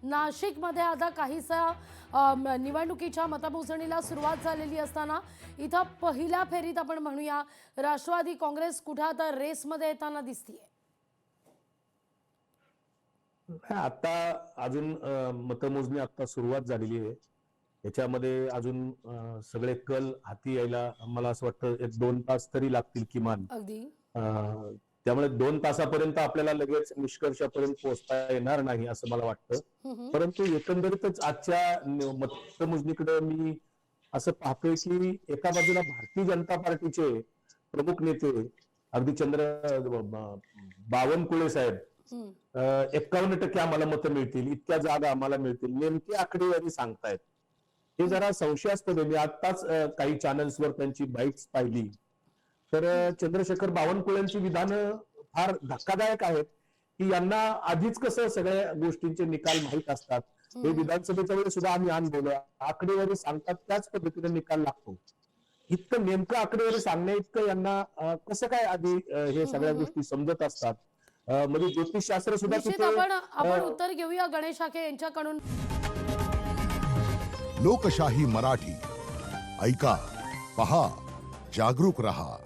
नाशिकमध्ये आता काहीसा निवडणुकीच्या मतमोजणीला सुरुवात झालेली असताना इथं पहिल्या फेरीत आपण म्हणूया राष्ट्रवादी काँग्रेस कुठे आता रेसमध्ये येताना दिसतीये. आता अजून मतमोजणी आता सुरुवात झालेली आहे. याच्यामध्ये अजून सगळे कल हाती यायला मला असं वाटतं 1-2 तास तरी लागतील किमान. अगदी त्यामुळे 2 तासापर्यंत आपल्याला लगेच निष्कर्षापर्यंत पोहोचता येणार नाही असं मला वाटतं. परंतु एकंदरीतच आजच्या मतमोजणीकडे मी असं पाहतोय की एका बाजूला भारतीय जनता पार्टीचे प्रमुख नेते अगदी बावनकुळे साहेब 51% आम्हाला मतं मिळतील, इतक्या जागा आम्हाला मिळतील, नेमकी आकडेवारी सांगतायत. हे जरा संशयास्पद आहे. मी आताच काही चॅनल्सवर त्यांची बाईट्स पाहिली तर चंद्रशेखर बावनकुळेंची विधानं फार धक्कादायक आहेत की यांना आधीच कसं सगळ्या गोष्टींचे निकाल माहीत असतात. हे विधानसभेच्या वेळेस सुद्धा आम्ही अनुभवलं, आकडेवारी सांगतात त्याच पद्धतीने निकाल लागतो. इतकं नेमकं आकडेवारी सांगण्या इतकं यांना कसं काय आधी हे सगळ्या गोष्टी समजत असतात. म्हणजे ज्योतिषशास्त्र सुद्धा निश्चित आपण उत्तर घेऊया गणेश हाके यांच्याकडून. लोकशाही मराठी ऐका, पहा, जागरूक रहा.